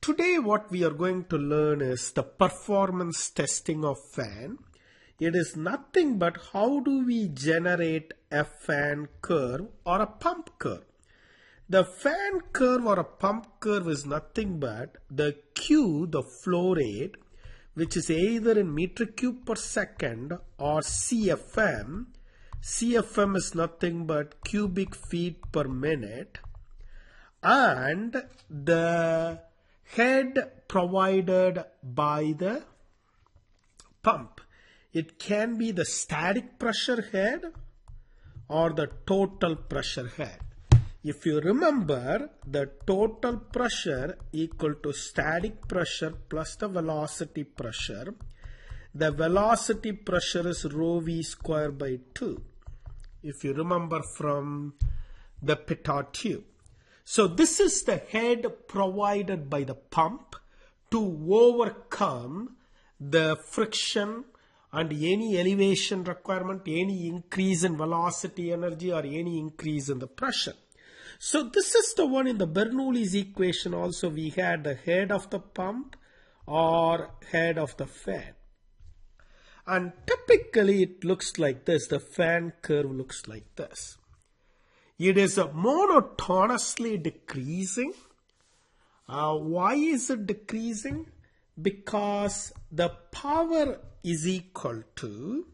Today what we are going to learn is the performance testing of fan. It is nothing but how do we generate a fan curve or a pump curve. The fan curve or a pump curve is nothing but the Q, the flow rate, which is either in meter cube per second or CFM. CFM is nothing but cubic feet per minute, and the head provided by the pump. It can be the static pressure head or the total pressure head. If you remember, the total pressure equal to static pressure plus the velocity pressure. The velocity pressure is rho v square by 2. If you remember from the Pitot tube. So this is the head provided by the pump to overcome the friction and any elevation requirement, any increase in velocity energy or any increase in the pressure. So this is the one in the Bernoulli's equation also we had the head of the pump or head of the fan. And typically it looks like this, the fan curve looks like this. It is monotonously decreasing. Why is it decreasing? Because the power is equal to,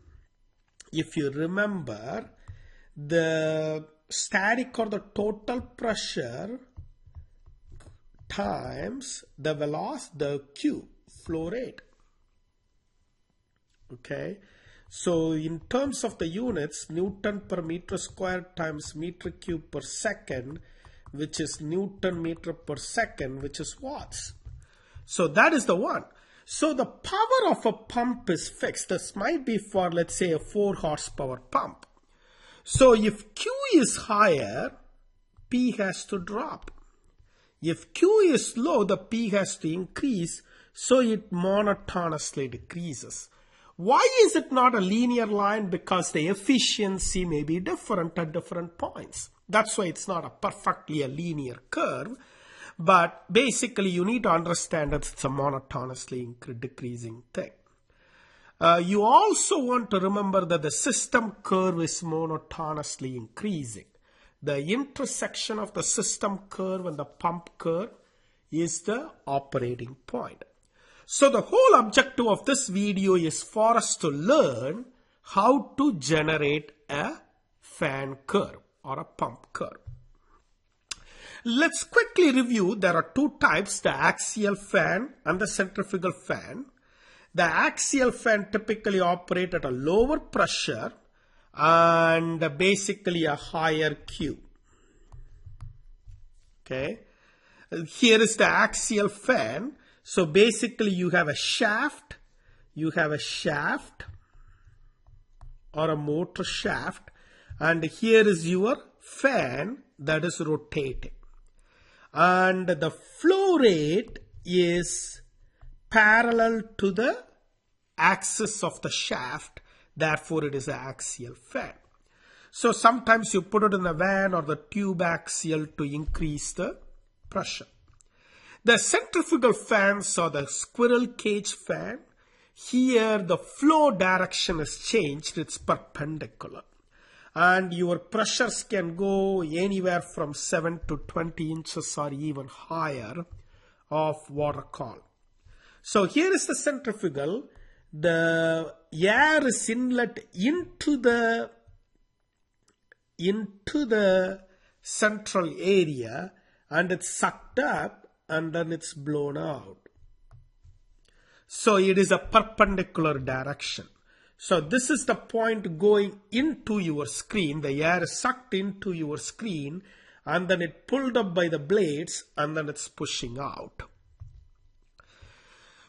if you remember, the static or the total pressure times the velocity, the Q, flow rate. Okay. So in terms of the units, Newton per meter square times meter cube per second, which is Newton meter per second, which is watts. So that is the one. So the power of a pump is fixed. This might be for, let's say, a 4 horsepower pump. So if Q is higher, P has to drop. If Q is low, the P has to increase. So it monotonously decreases. Why is it not a linear line? Because the efficiency may be different at different points. That's why it's not a perfectly a linear curve. But basically you need to understand that it's a monotonously decreasing thing. You also want to remember that the system curve is monotonously increasing. The intersection of the system curve and the pump curve is the operating point. So the whole objective of this video is for us to learn how to generate a fan curve or a pump curve. Let's quickly review. There are two types, the axial fan and the centrifugal fan. The axial fan typically operate at a lower pressure and basically a higher Q. Okay. Here is the axial fan. So basically you have a shaft or a motor shaft, and here is your fan that is rotating. And the flow rate is parallel to the axis of the shaft, therefore it is an axial fan. So sometimes you put it in the van or the tube axial to increase the pressure. The centrifugal fans are the squirrel cage fan. Here the flow direction is changed, it's perpendicular. And your pressures can go anywhere from 7 to 20 inches or even higher of water column. So here is the centrifugal. The air is inlet into the central area and it's sucked up and then it's blown out. So it is a perpendicular direction. So this is the point going into your screen. The air is sucked into your screen and then it pulled up by the blades and then it's pushing out.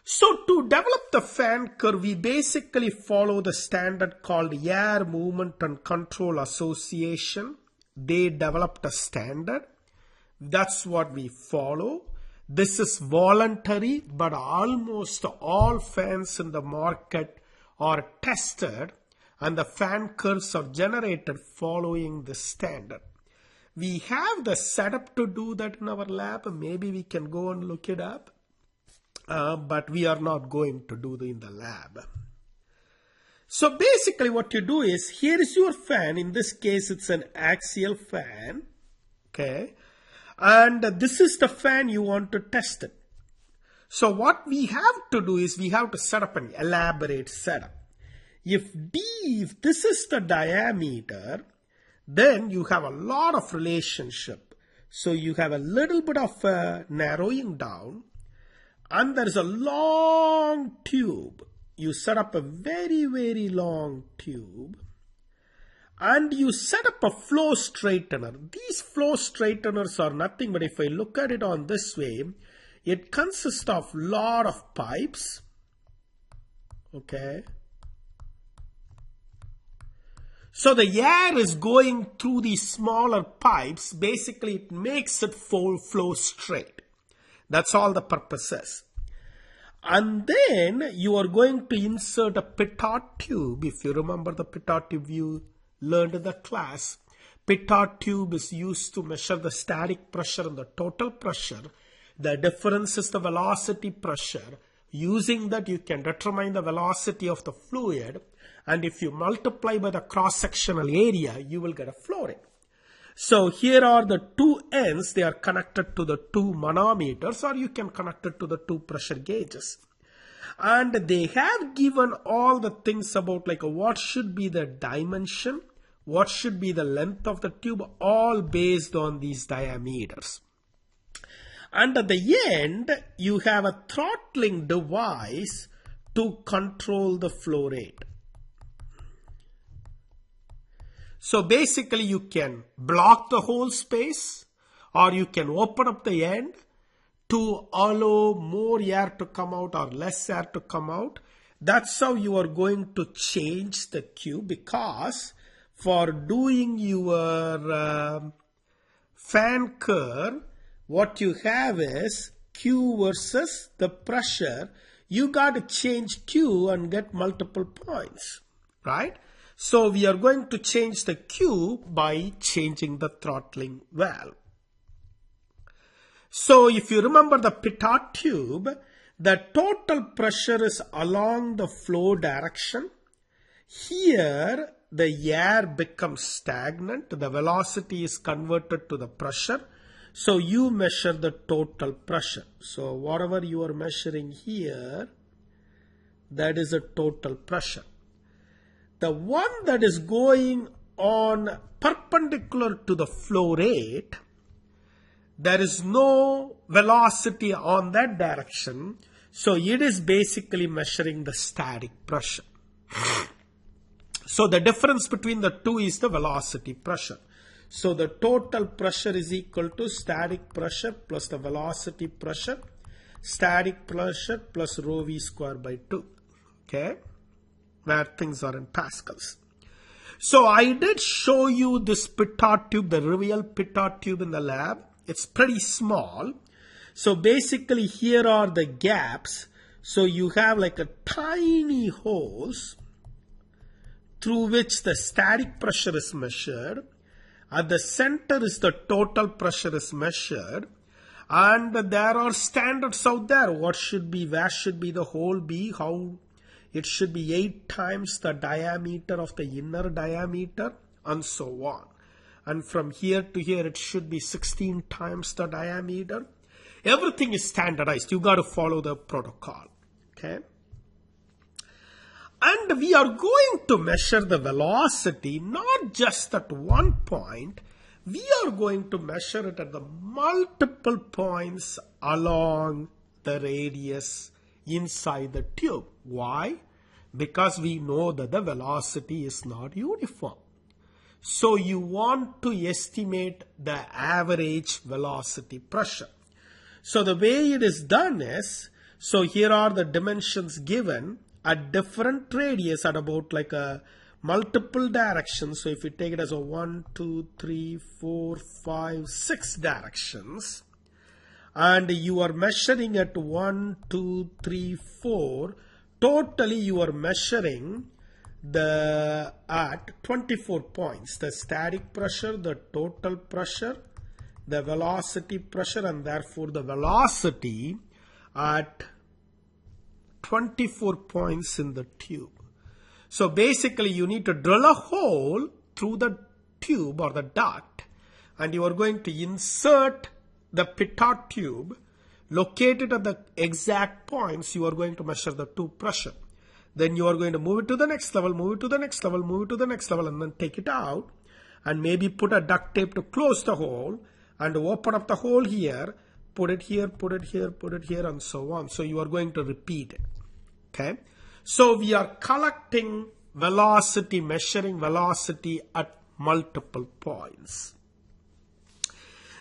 So to develop the fan curve, we basically follow the standard called Air Movement and Control Association. They developed a standard. That's what we follow. This is voluntary, but almost all fans in the market are tested and the fan curves are generated following the standard. We have the setup to do that in our lab. Maybe we can go and look it up. but we are not going to do in the lab. So basically what you do is, here is your fan. In this case, it's an axial fan. Okay. And this is the fan you want to test it. So what we have to do is we have to set up an elaborate setup. If this is the diameter, then you have a lot of relationship. So you have a little bit of narrowing down, and there is a long tube. You set up a very, very long tube, and you set up a flow straightener. These flow straighteners are nothing but, if I look at it on this way, it consists of lot of pipes. Okay. So the air is going through these smaller pipes. Basically, it makes it flow straight. That's all the purpose is. And then you are going to insert a pitot tube. If you remember the pitot tube you learned in the class, pitot tube is used to measure the static pressure and the total pressure. The difference is the velocity pressure. Using that, you can determine the velocity of the fluid. And if you multiply by the cross-sectional area, you will get a flow rate. So here are the two ends. They are connected to the two manometers, or you can connect it to the two pressure gauges. And they have given all the things about like what should be the dimension, what should be the length of the tube, all based on these diameters. And at the end, you have a throttling device to control the flow rate. So basically, you can block the whole space, or you can open up the end to allow more air to come out or less air to come out. That's how you are going to change the Q, because for doing your fan curve, what you have is Q versus the pressure. You got to change Q and get multiple points, right? So we are going to change the Q by changing the throttling valve. So if you remember the pitot tube, the total pressure is along the flow direction. Here, the air becomes stagnant. The velocity is converted to the pressure. So you measure the total pressure. So whatever you are measuring here, that is a total pressure. The one that is going on perpendicular to the flow rate, there is no velocity on that direction. So it is basically measuring the static pressure. So the difference between the two is the velocity pressure. So the total pressure is equal to static pressure plus the velocity pressure, static pressure plus rho v square by 2, okay, where things are in pascals. So I did show you this pitot tube, the real pitot tube in the lab. It's pretty small. So basically here are the gaps. So you have like a tiny holes through which the static pressure is measured. At the center is the total pressure is measured, and there are standards out there. What should be, where should be the hole be, how it should be 8 times the diameter of the inner diameter, and so on. And from here to here, it should be 16 times the diameter. Everything is standardized. You got to follow the protocol, okay? And we are going to measure the velocity, not just at one point. We are going to measure it at the multiple points along the radius inside the tube. Why? Because we know that the velocity is not uniform. So you want to estimate the average velocity pressure. So the way it is done is, so here are the dimensions given at different radius at about like a multiple directions. So if you take it as a 1, 2, 3, 4, 5, 6 directions, and you are measuring at 1, 2, 3, 4, totally you are measuring the at 24 points, the static pressure, the total pressure, the velocity pressure, and therefore the velocity at 24 points in the tube. So basically you need to drill a hole through the tube or the duct, and you are going to insert the pitot tube, locate it at the exact points. You are going to measure the tube pressure. Then you are going to move it to the next level, move it to the next level, move it to the next level, and then take it out and maybe put a duct tape to close the hole and open up the hole here, put it here, put it here, put it here, and so on. So you are going to repeat it. Okay. So we are collecting velocity, measuring velocity at multiple points.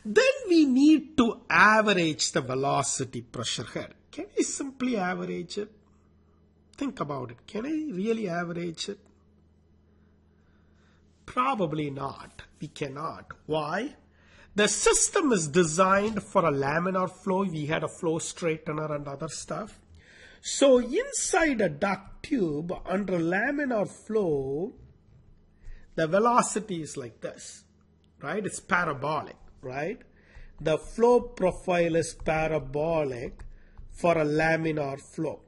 Then we need to average the velocity pressure head. Can we simply average it? Think about it. Can I really average it? Probably not. We cannot. Why? The system is designed for a laminar flow. We had a flow straightener and other stuff. So inside a duct tube under laminar flow, the velocity is like this, right? It's parabolic, right? The flow profile is parabolic for a laminar flow,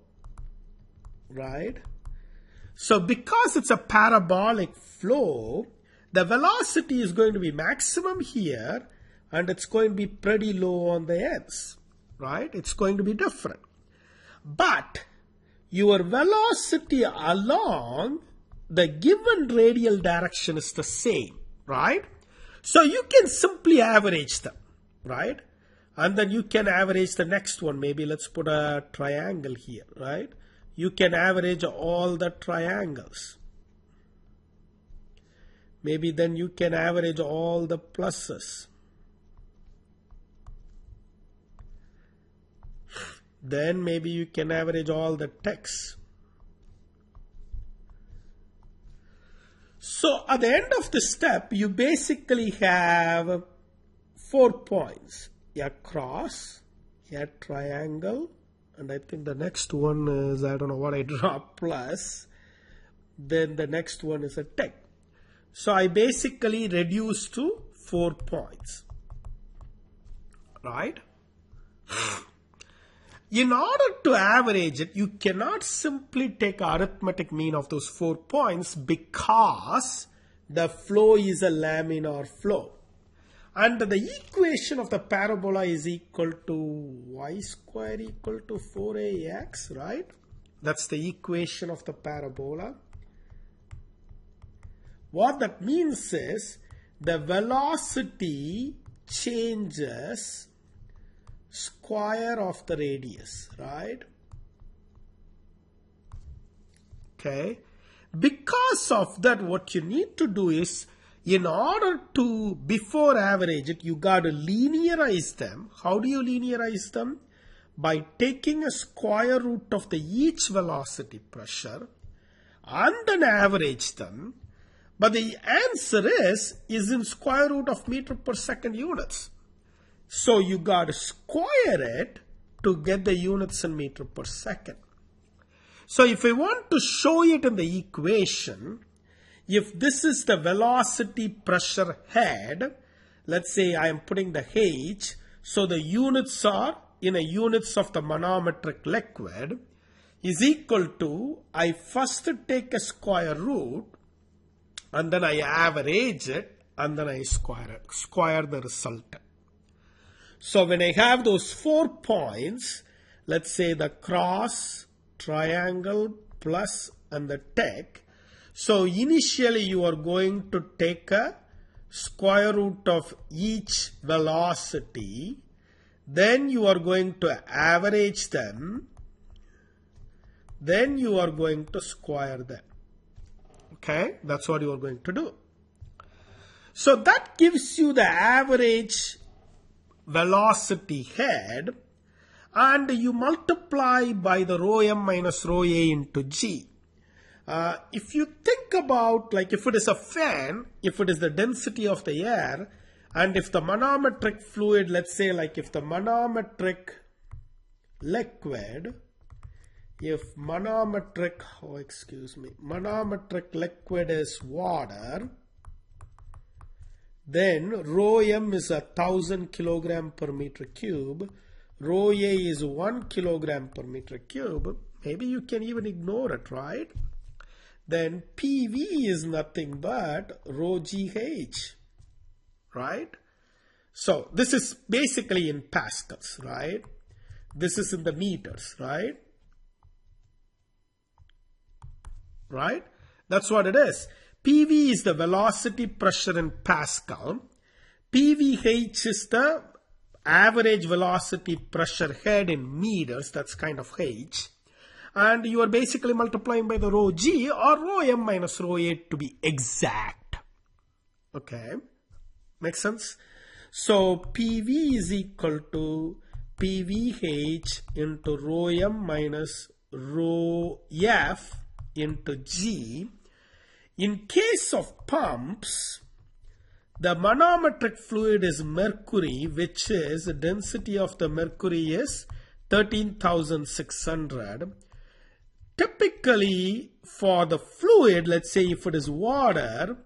right? So because it's a parabolic flow, the velocity is going to be maximum here and it's going to be pretty low on the ends, right? It's going to be different. But your velocity along the given radial direction is the same, right? So you can simply average them, right? And then you can average the next one. Maybe let's put a triangle here, right? You can average all the triangles. Maybe then you can average all the pluses. Then maybe you can average all the texts. So at the end of the step, you basically have 4 points. A cross, a triangle, and I think the next one is, I don't know what I draw, plus. Then the next one is a tick. So I basically reduce to 4 points, right? In order to average it, you cannot simply take arithmetic mean of those 4 points because the flow is a laminar flow. And the equation of the parabola is equal to y square equal to 4ax, right? That's the equation of the parabola. What that means is the velocity changes square of the radius, right? Okay. Because of that, what you need to do is, in order to, before average it, you got to linearize them. How do you linearize them? By taking a square root of the each velocity pressure and then average them. But the answer is in square root of meter per second units. So you got to square it to get the units in meter per second. So if I want to show it in the equation, if this is the velocity pressure head, let's say I am putting the H, so the units are in a units of the manometric liquid, is equal to, I first take a square root, and then I average it, and then I square the result. So when I have those 4 points, let's say the cross, triangle, plus, and the tick. So initially you are going to take a square root of each velocity. Then you are going to average them. Then you are going to square them. Okay, that's what you are going to do. So that gives you the average velocity head, and you multiply by the rho m minus rho a into g. If you think about, like, if it is a fan, if it is the density of the air, and if the manometric fluid, let's say, like if the manometric liquid, manometric liquid is water, then rho m is 1000 kilogram per meter cube, rho a is 1 kilogram per meter cube. Maybe you can even ignore it, right? Then PV is nothing but rho GH, right? So this is basically in pascals, right? This is in the meters, right? Right? That's what it is. PV is the velocity pressure in Pascal. PVH is the average velocity pressure head in meters. That's kind of H. And you are basically multiplying by the rho G or rho M minus rho A to be exact. Okay. Makes sense? So PV is equal to PVH into rho M minus rho F into G. In case of pumps, the manometric fluid is mercury, which is the density of the mercury is 13,600. Typically for the fluid, let's say if it is water,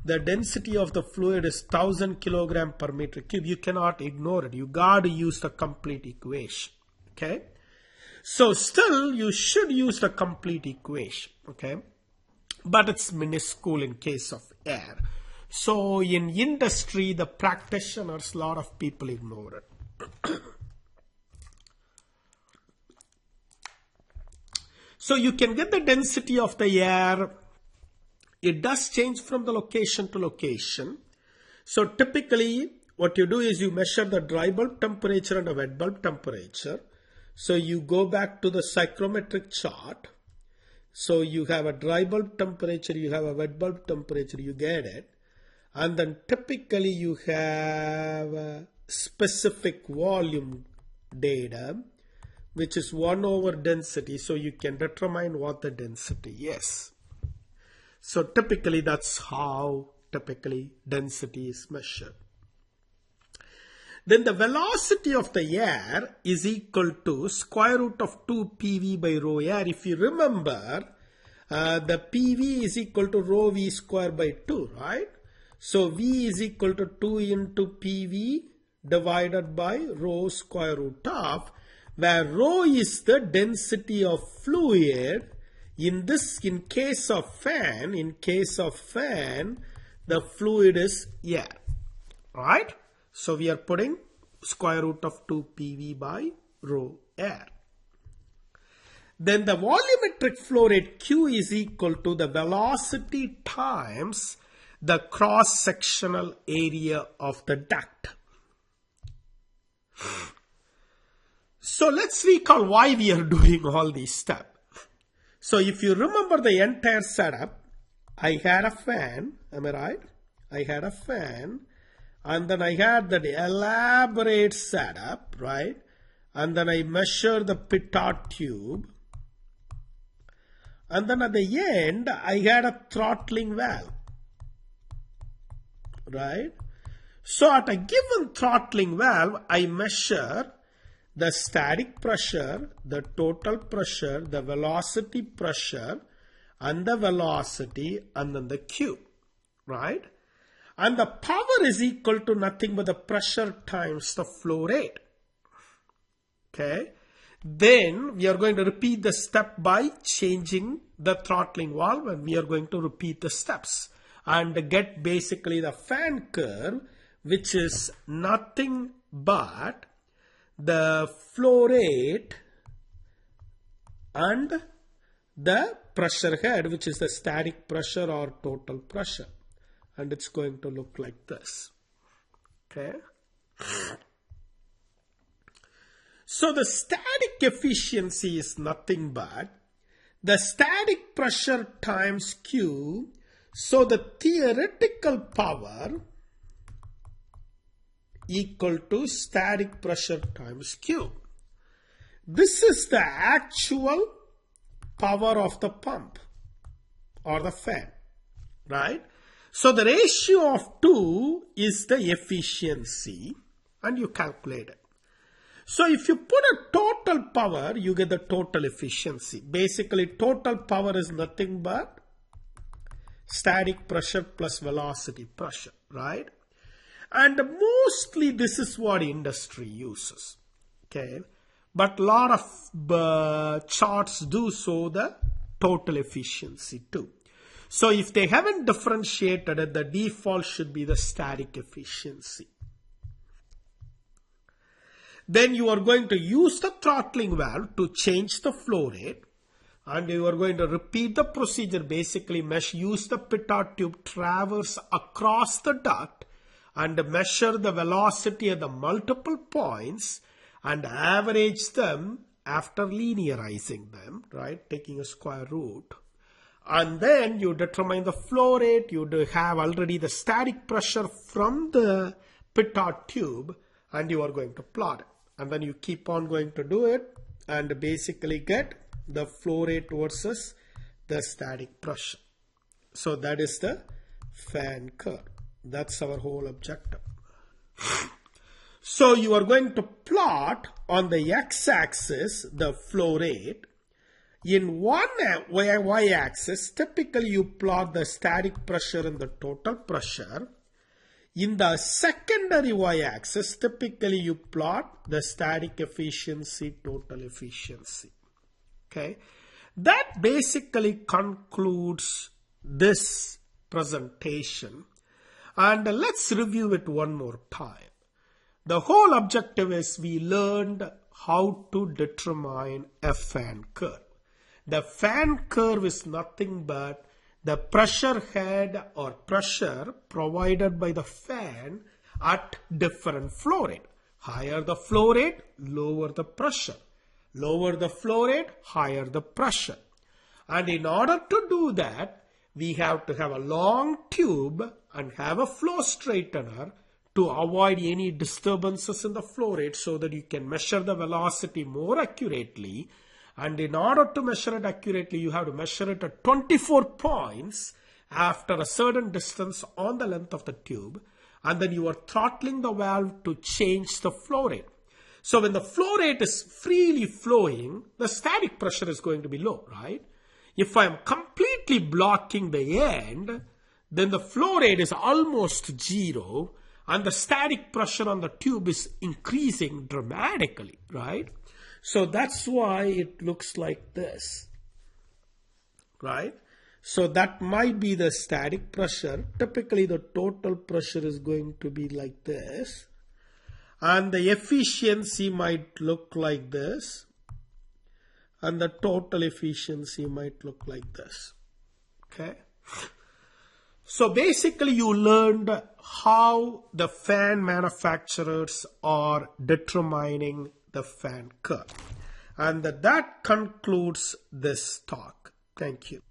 the density of the fluid is 1000 kilogram per meter cube. You cannot ignore it. You got to use the complete equation. Okay. So still you should use the complete equation. Okay. But it's minuscule in case of air. So in industry, the practitioners, a lot of people ignore it. So you can get the density of the air. It does change from the location to location. So typically what you do is you measure the dry bulb temperature and the wet bulb temperature. So you go back to the psychrometric chart. So you have a dry bulb temperature, you have a wet bulb temperature, you get it. And then typically you have a specific volume data, which is 1 over density. So you can determine what the density is. So typically that's how typically density is measured. Then the velocity of the air is equal to square root of 2 PV by rho air. If you remember, the PV is equal to rho V square by 2, right? So V is equal to 2 into PV divided by rho square root of, where rho is the density of fluid. In case of fan, the fluid is air, right? So we are putting square root of 2 PV by rho air. Then the volumetric flow rate Q is equal to the velocity times the cross-sectional area of the duct. So let's recall why we are doing all these steps. So if you remember the entire setup, I had a fan, am I right? I had a fan. And then I had that elaborate setup, right? And then I measured the pitot tube. And then at the end, I had a throttling valve, right? So at a given throttling valve, I measure the static pressure, the total pressure, the velocity pressure, and the velocity, and then the Q, right? And the power is equal to nothing but the pressure times the flow rate. Okay. Then we are going to repeat the step by changing the throttling valve, and we are going to repeat the steps and get basically the fan curve, which is nothing but the flow rate and the pressure head, which is the static pressure or total pressure. And it's going to look like this. Okay. So the static efficiency is nothing but the static pressure times Q. So the theoretical power equal to static pressure times Q. This is the actual power of the pump or the fan, right? So the ratio of 2 is the efficiency, and you calculate it. So if you put a total power, you get the total efficiency. Basically, total power is nothing but static pressure plus velocity pressure, right? And mostly this is what industry uses, okay? but a lot of charts do show the total efficiency too. So if they haven't differentiated it, the default should be the static efficiency. Then you are going to use the throttling valve to change the flow rate, and you are going to repeat the procedure. Basically use the pitot tube traverse across the duct and measure the velocity at the multiple points and average them after linearizing them, right, taking a square root. And then you determine the flow rate. You do have already the static pressure from the pitot tube, and you are going to plot it. And then you keep on going to do it and basically get the flow rate versus the static pressure. So that is the fan curve. That's our whole objective. So you are going to plot on the x-axis the flow rate. In one y-axis, typically you plot the static pressure and the total pressure. In the secondary y-axis, typically you plot the static efficiency, total efficiency. Okay, that basically concludes this presentation. And let's review it one more time. The whole objective is we learned how to determine a fan curve. The fan curve is nothing but the pressure head or pressure provided by the fan at different flow rate. Higher the flow rate, lower the pressure. Lower the flow rate, higher the pressure. And in order to do that, we have to have a long tube and have a flow straightener to avoid any disturbances in the flow rate so that you can measure the velocity more accurately. And in order to measure it accurately, you have to measure it at 24 points after a certain distance on the length of the tube. And then you are throttling the valve to change the flow rate. So when the flow rate is freely flowing, the static pressure is going to be low, right? If I am completely blocking the end, then the flow rate is almost zero and the static pressure on the tube is increasing dramatically, right? So that's why it looks like this, right? So that might be the static pressure. Typically the total pressure is going to be like this. And the efficiency might look like this. And the total efficiency might look like this. Okay. So basically you learned how the fan manufacturers are determining the fan curve. And that concludes this talk. Thank you.